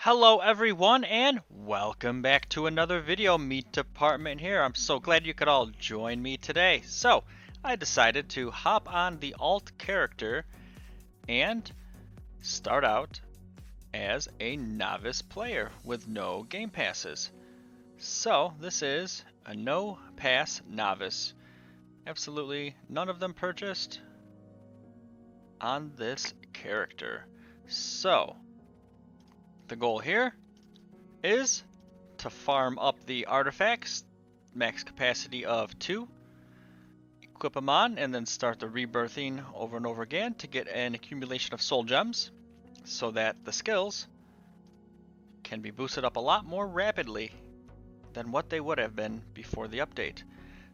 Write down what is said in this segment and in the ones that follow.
Hello everyone and welcome back to another video. Meat Department here. I'm so glad you could all join me today. So I decided to hop on the alt character and start out as a novice player with no game passes. So this is a no pass novice. Absolutely none of them purchased on this character. So the goal here is to farm up the artifacts, max capacity of 2, equip them on, and then start the rebirthing over and over again to get an accumulation of soul gems so that the skills can be boosted up a lot more rapidly than what they would have been before the update.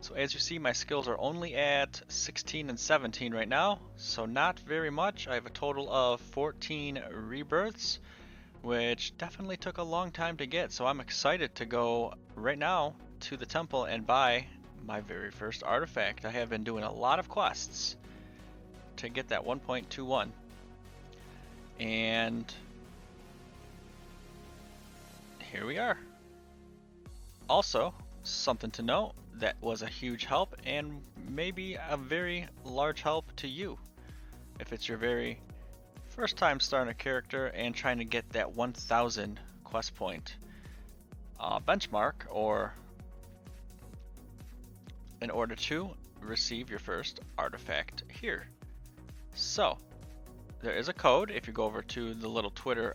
So as you see, my skills are only at 16 and 17 right now, so not very much. I have a total of 14 rebirths, which definitely took a long time to get, so I'm excited to go right now to the temple and buy my very first artifact. I have been doing a lot of quests to get that 1.21, and here we are. Also, something to note that was a huge help and maybe a very large help to you if it's your very first time starting a character and trying to get that 1000 quest point benchmark, or in order to receive your first artifact here. So there is a code. If you go over to the little Twitter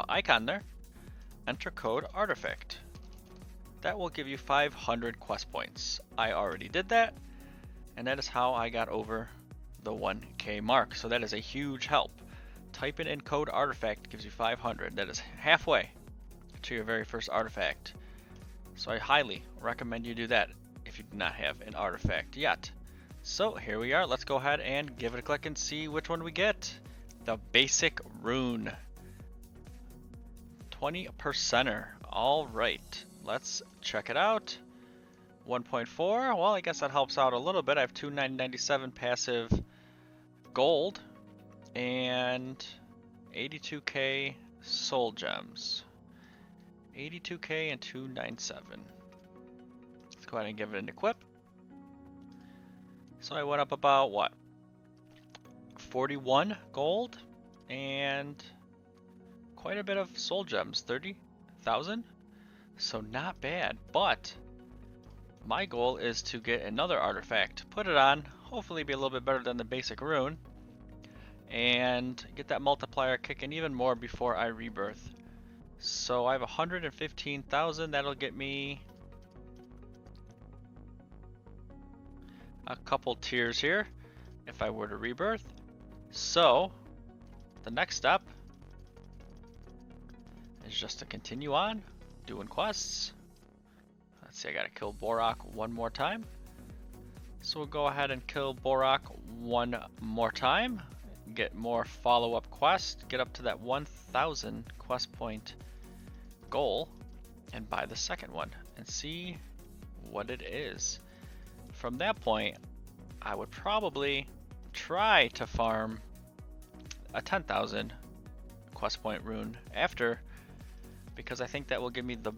icon there, enter code artifact. That will give you 500 quest points. I already did that, and that is how I got over the 1k mark, so that is a huge help. Typing in code artifact gives you 500. That is halfway to your very first artifact, so I highly recommend you do that if you do not have an artifact yet. So here we are. Let's go ahead and give it a click and see which one we get. The basic rune, 20%er. All right, let's check it out. 1.4, well, I guess that helps out a little bit. I have 2,997 passive gold and 82k soul gems. 82k and 297. Let's go ahead and give it an equip. So I went up about what? 41 gold and quite a bit of soul gems, 30,000. So not bad, but my goal is to get another artifact, put it on, hopefully be a little bit better than the basic rune, and get that multiplier kicking even more before I rebirth. So I have 115,000. That'll get me a couple tiers here if I were to rebirth. So the next step is just to continue on doing quests. Let's see, I gotta kill Borak one more time. So we'll go ahead and kill Borak one more time, get more follow-up quests, get up to that 1000 quest point goal, and buy the second one and see what it is. From that point, I would probably try to farm a 10,000 quest point rune after, because I think that will give me the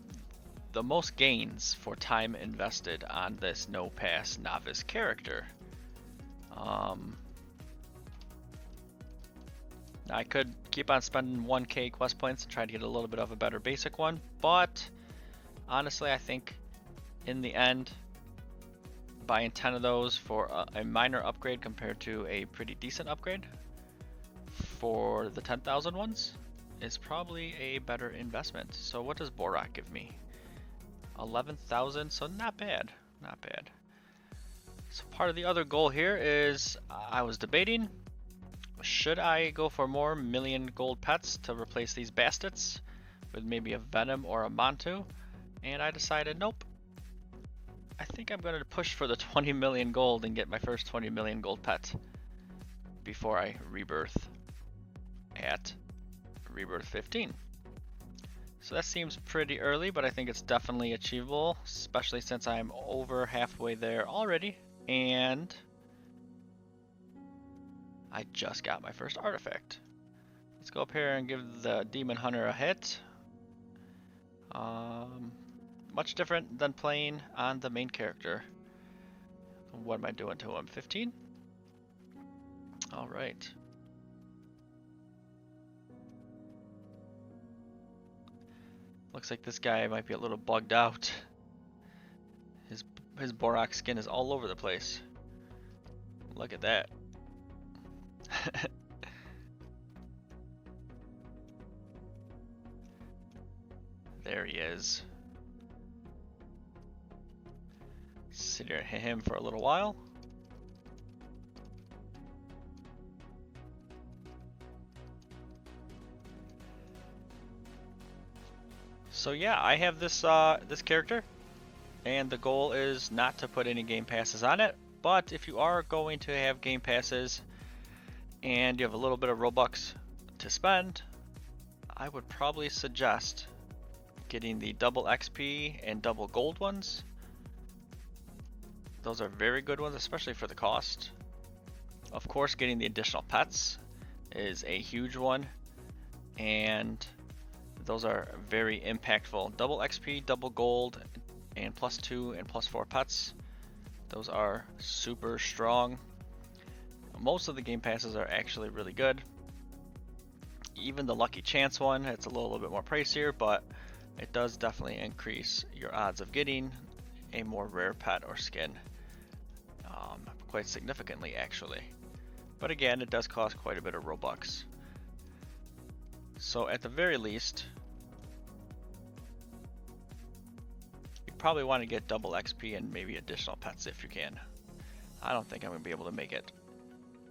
most gains for time invested on this no pass novice character. I could keep on spending 1k quest points and try to get a little bit of a better basic one, but honestly I think in the end buying 10 of those for a minor upgrade compared to a pretty decent upgrade for the 10,000 ones is probably a better investment. So what does Borak give me? 11,000, so not bad, not bad. So part of the other goal here is I was debating, should I go for more million gold pets to replace these bastards with maybe a Venom or a Mantu, and I decided nope. I think I'm going to push for the 20 million gold and get my first 20 million gold pet before I rebirth at rebirth 15. So that seems pretty early, but I think it's definitely achievable, especially since I'm over halfway there already, and I just got my first artifact. Let's go up here and give the Demon Hunter a hit. Much different than playing on the main character. What am I doing to him? 15? Alright. Looks like this guy might be a little bugged out. His Borak skin is all over the place. Look at that. There he is. Sit here and hit him for a little while. So yeah, I have this this character, and the goal is not to put any game passes on it. But if you are going to have game passes and you have a little bit of Robux to spend, I would probably suggest getting the double XP and double gold ones. Those are very good ones, especially for the cost. Of course, getting the additional pets is a huge one, and those are very impactful. Double XP, double gold, and +2 and +4 pets. Those are super strong. Most of the game passes are actually really good. Even the Lucky Chance one, it's a little bit more pricier, but it does definitely increase your odds of getting a more rare pet or skin. Quite significantly, actually. But again, it does cost quite a bit of Robux. So at the very least, you probably want to get double XP and maybe additional pets if you can. I don't think I'm going to be able to make it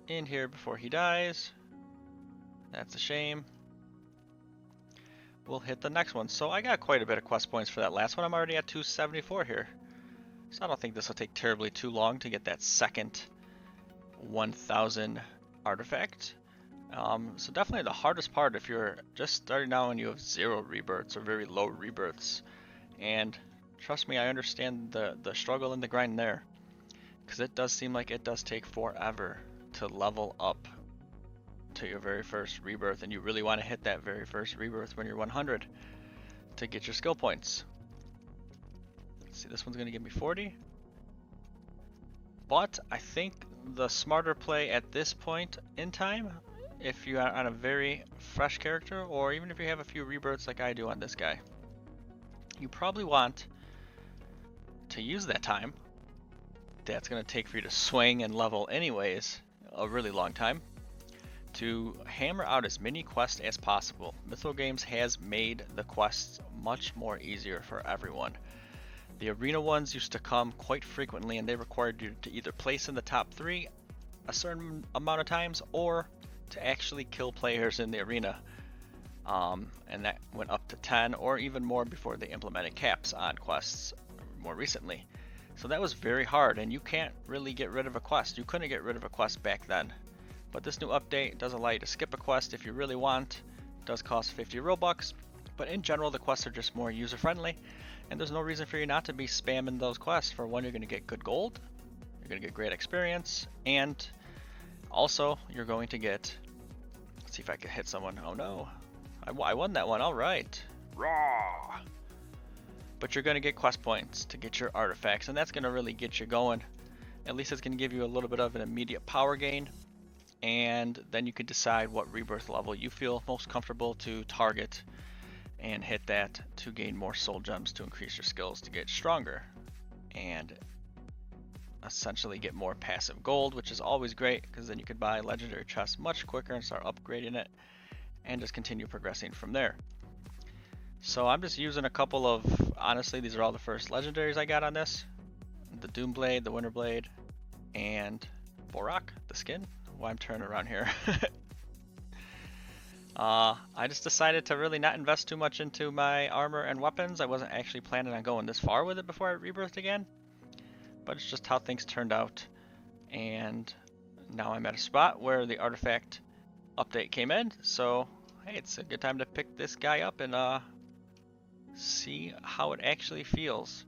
in here before he dies. That's a shame. We'll hit the next one. So I got quite a bit of quest points for that last one. I'm already at 274 here. So I don't think this will take terribly too long to get that second 1000 artifact. So definitely the hardest part if you're just starting out and you have 0 rebirths or very low rebirths. And trust me, I understand the struggle and the grind there, because it does seem like it does take forever to level up to your very first rebirth, and you really want to hit that very first rebirth when you're 100 to get your skill points. Let's see, this one's going to give me 40. But I think the smarter play at this point in time, if you are on a very fresh character, or even if you have a few rebirths like I do on this guy, you probably want to use that time that's going to take for you to swing and level anyways a really long time, to hammer out as many quests as possible. Mythical Games has made the quests much more easier for everyone. The arena ones used to come quite frequently, and they required you to either place in the top 3 a certain amount of times or to actually kill players in the arena. And that went up to 10 or even more before they implemented caps on quests more recently. So that was very hard, and you can't really get rid of a quest. You couldn't get rid of a quest back then. But this new update does allow you to skip a quest if you really want. It does cost 50 Robux, but in general the quests are just more user friendly, and there's no reason for you not to be spamming those quests. For one, you're going to get good gold, you're going to get great experience, and also you're going to get, let's see if I can hit someone. Oh no, I won that one. Alright, raw. But you're going to get quest points to get your artifacts, and that's going to really get you going. At least it's going to give you a little bit of an immediate power gain, and then you can decide what rebirth level you feel most comfortable to target and hit that to gain more soul gems to increase your skills to get stronger and essentially get more passive gold, which is always great because then you could buy legendary chests much quicker and start upgrading it and just continue progressing from there. So I'm just using a couple of, honestly, these are all the first legendaries I got on this. The Doomblade, the Winterblade, and Borak, the skin. Why I'm turning around here. I just decided to really not invest too much into my armor and weapons. I wasn't actually planning on going this far with it before I rebirthed again, but it's just how things turned out. And now I'm at a spot where the artifact update came in, so hey, it's a good time to pick this guy up and see how it actually feels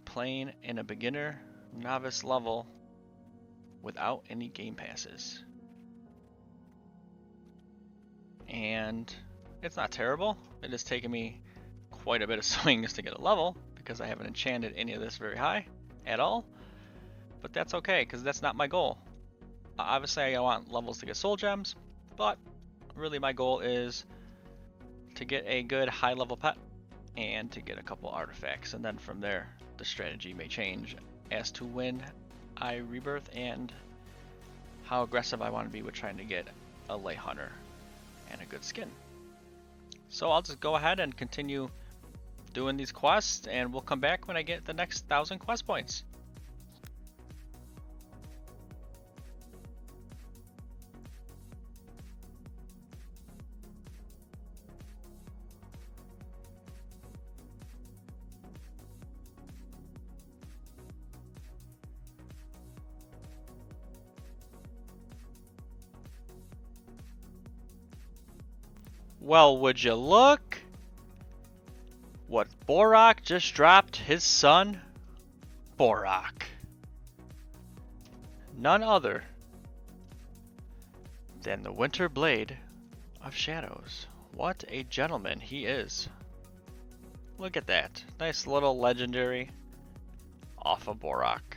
playing in a beginner novice level without any game passes. and it's not terrible. It has taken me quite a bit of swings to get a level because I haven't enchanted any of this very high at all, but that's okay because that's not my goal. Obviously I want levels to get soul gems, but really my goal is to get a good high level pet and to get a couple artifacts, and then from there the strategy may change as to when I rebirth and how aggressive I want to be with trying to get a lay hunter and a good skin. So I'll just go ahead and continue doing these quests, and we'll come back when I get the next 1,000 quest points. Well, would you look what Borak just dropped his son, Borak. None other than the Winter Blade of Shadows. What a gentleman he is. Look at that. Nice little legendary off of Borak.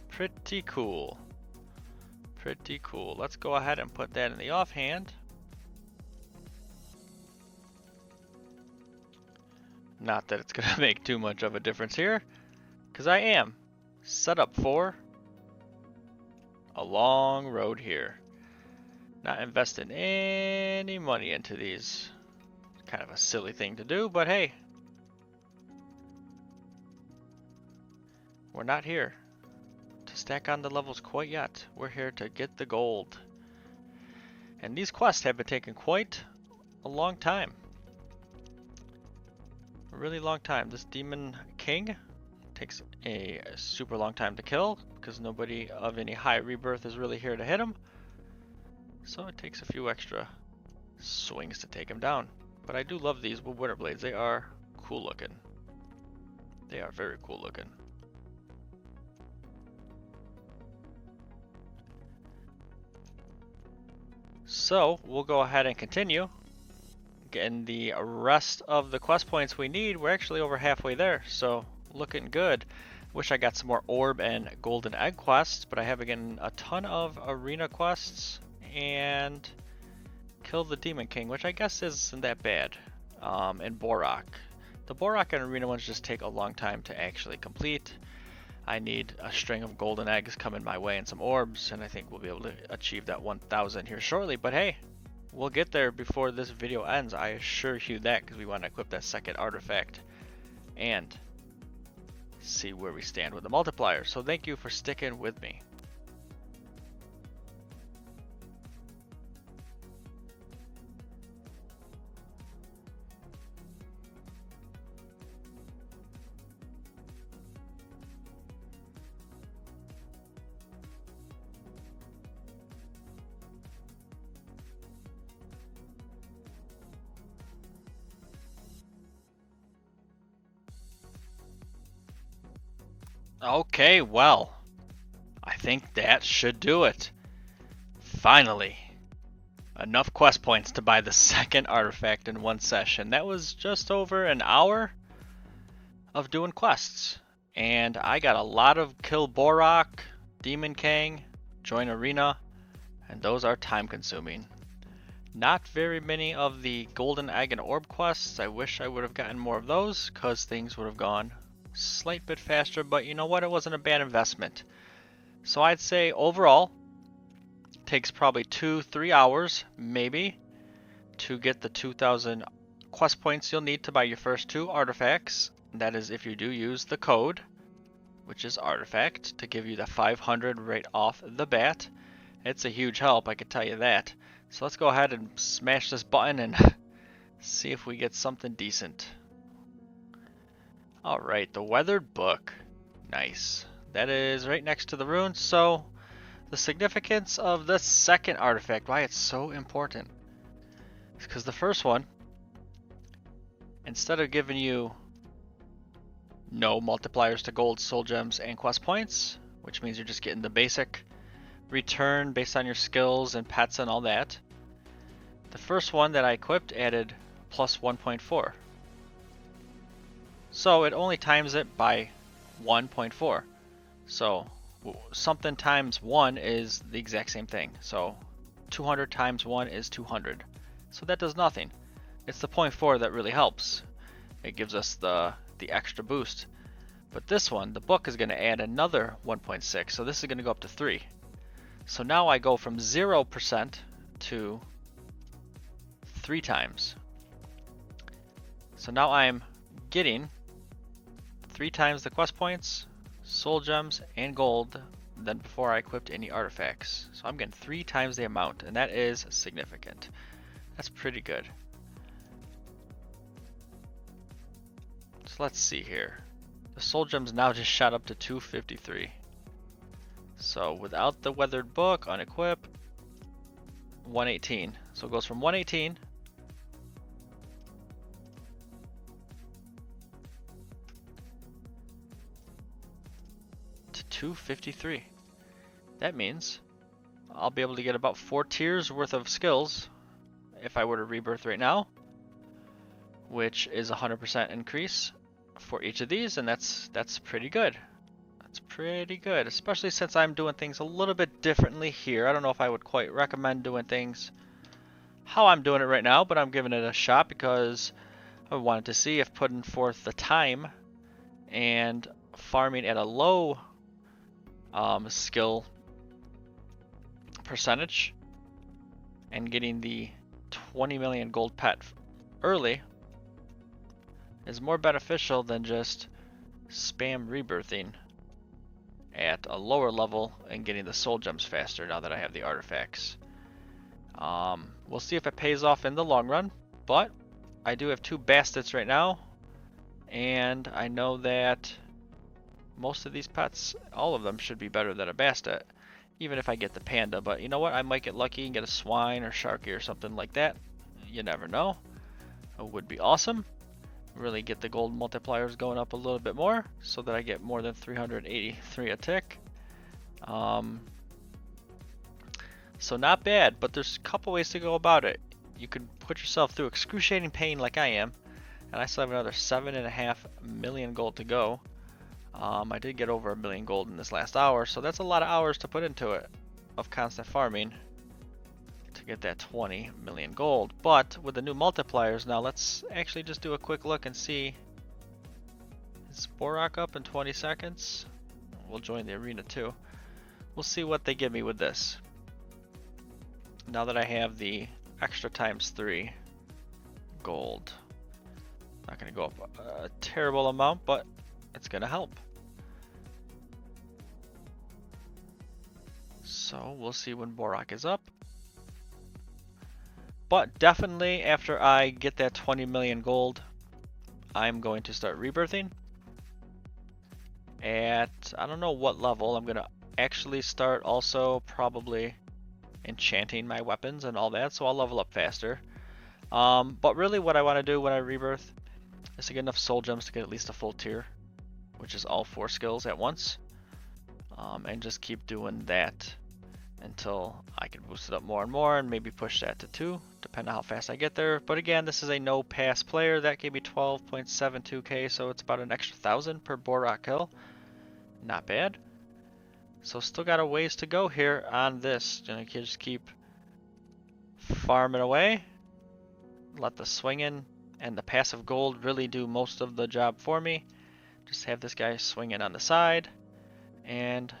Pretty cool. Pretty cool. Let's go ahead and put that in the offhand. Not that it's going to make too much of a difference here, because I am set up for a long road here. Not investing any money into these. Kind of a silly thing to do, but hey. We're not here to stack on the levels quite yet. We're here to get the gold. And these quests have been taking quite a long time. A really long time. This Demon King takes a super long time to kill because nobody of any high rebirth is really here to hit him. So it takes a few extra swings to take him down. But I do love these Winter Blades. They are cool looking. They are very cool looking. So we'll go ahead and continue getting the rest of the quest points we need. We're actually over halfway there, so looking good. Wish I got some more orb and golden egg quests, but I have again a ton of arena quests and kill the Demon King, which I guess isn't that bad. And Borak. The Borak and arena ones just take a long time to actually complete. I need a string of golden eggs coming my way and some orbs, and I think we'll be able to achieve that 1,000 here shortly. But hey, we'll get there before this video ends. I assure you that, because we want to equip that second artifact and see where we stand with the multiplier. So thank you for sticking with me. Okay, well, I think that should do it. Finally, enough quest points to buy the second artifact in one session. That was just over an hour of doing quests, and I got a lot of kill Borak, Demon King, join arena, and those are time consuming. Not very many of the golden egg and orb quests. I wish I would have gotten more of those, because things would have gone slight bit faster, but you know what, it wasn't a bad investment. So I'd say overall takes probably 2-3 hours maybe to get the 2,000 quest points you'll need to buy your first 2 artifacts. That is if you do use the code, which is artifact, to give you the 500 right off the bat. It's a huge help, I can tell you that. So let's go ahead and smash this button and see if we get something decent. Alright, the Weathered Book. Nice. That is right next to the runes. So, the significance of the second artifact, why it's so important. It's because the first one, instead of giving you no multipliers to gold, soul gems, and quest points, which means you're just getting the basic return based on your skills and pets and all that, The first one that I equipped added plus 1.4. So it only times it by 1.4. So something times 1 is the exact same thing. So 200 times 1 is 200. So that does nothing. It's the 0.4 that really helps. It gives us the extra boost. But this one, the book, is going to add another 1.6. So this is going to go up to 3. So now I go from 0% to 3 times. So now I'm getting 3 times the quest points, soul gems, and gold than before I equipped any artifacts. So I'm getting 3 times the amount, and that is significant. That's pretty good. So let's see here. The soul gems now just shot up to 253. So without the weathered book, unequip, 118. So it goes from 118 to 253. That means I'll be able to get about 4 tiers worth of skills if I were to rebirth right now, which is 100% increase for each of these, and that's pretty good. That's pretty good, especially since I'm doing things a little bit differently here. I don't know if I would quite recommend doing things how I'm doing it right now, but I'm giving it a shot because I wanted to see if putting forth the time and farming at a low skill percentage and getting the 20 million gold pet early is more beneficial than just spam rebirthing at a lower level and getting the soul gems faster now that I have the artifacts. We'll see if it pays off in the long run, but I do have 2 bastards right now, and I know that most of these pets, all of them, should be better than a bastet, even if I get the panda. But you know what? I might get lucky and get a swine or sharky or something like that. You never know. It would be awesome. Really get the gold multipliers going up a little bit more so that I get more than 383 a tick. So not bad, but there's a couple ways to go about it. You could put yourself through excruciating pain like I am, and I still have another 7.5 million gold to go. I did get over 1 million gold in this last hour, so that's a lot of hours to put into it of constant farming to get that 20 million gold. But with the new multipliers now, let's actually just do a quick look and see. Is Borak up in 20 seconds? We'll join the arena too. We'll see what they give me with this. Now that I have the extra times 3 gold. Not going to go up a terrible amount, but it's going to help. So we'll see when Borak is up. But definitely after I get that 20 million gold, I'm going to start rebirthing. At, I don't know what level, I'm going to actually start also probably enchanting my weapons and all that, so I'll level up faster. But really what I want to do when I rebirth is to get enough soul gems to get at least a full tier, which is all 4 skills at once. And just keep doing that until I can boost it up more and more and maybe push that to 2, depending on how fast I get there. But again, this is a no pass player. That gave me 12.72k, so it's about an extra 1,000 per Borak kill. Not bad. So still got a ways to go here on this. You can just keep farming away. Let the swinging and the passive gold really do most of the job for me. Just have this guy swinging on the side. And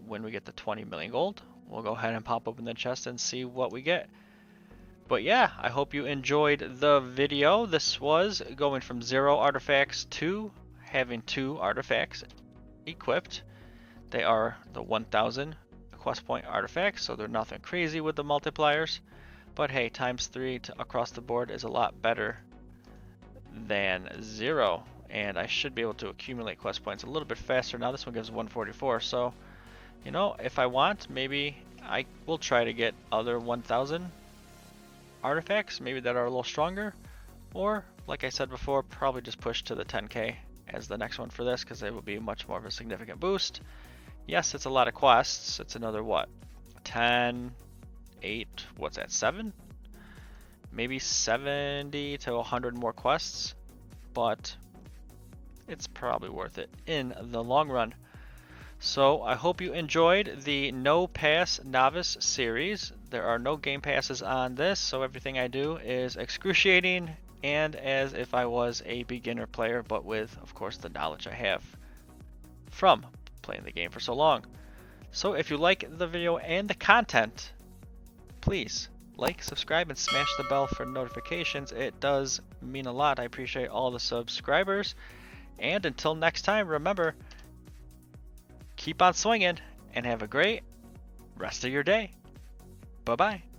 when we get the 20 million gold, we'll go ahead and pop open the chest and see what we get. But yeah, I hope you enjoyed the video. This was going from 0 artifacts to having 2 artifacts equipped. They are the 1000 quest point artifacts, so they're nothing crazy with the multipliers. But hey, times 3 across the board is a lot better than 0. And I should be able to accumulate quest points a little bit faster. Now this one gives 144, so you know, if I want, maybe I will try to get other 1000 artifacts, maybe that are a little stronger, or like I said before, probably just push to the 10k as the next one for this, because it will be much more of a significant boost. Yes, it's a lot of quests. It's another what, 10, 8, what's that, 7? maybe 70 to 100 more quests, but it's probably worth it in the long run. So I hope you enjoyed the No Pass Novice series. There are no game passes on this, so everything I do is excruciating and as if I was a beginner player, but with, of course, the knowledge I have from playing the game for so long. So if you like the video and the content, please like, subscribe, and smash the bell for notifications. It does mean a lot. I appreciate all the subscribers. And until next time, remember, keep on swinging and have a great rest of your day. Bye-bye.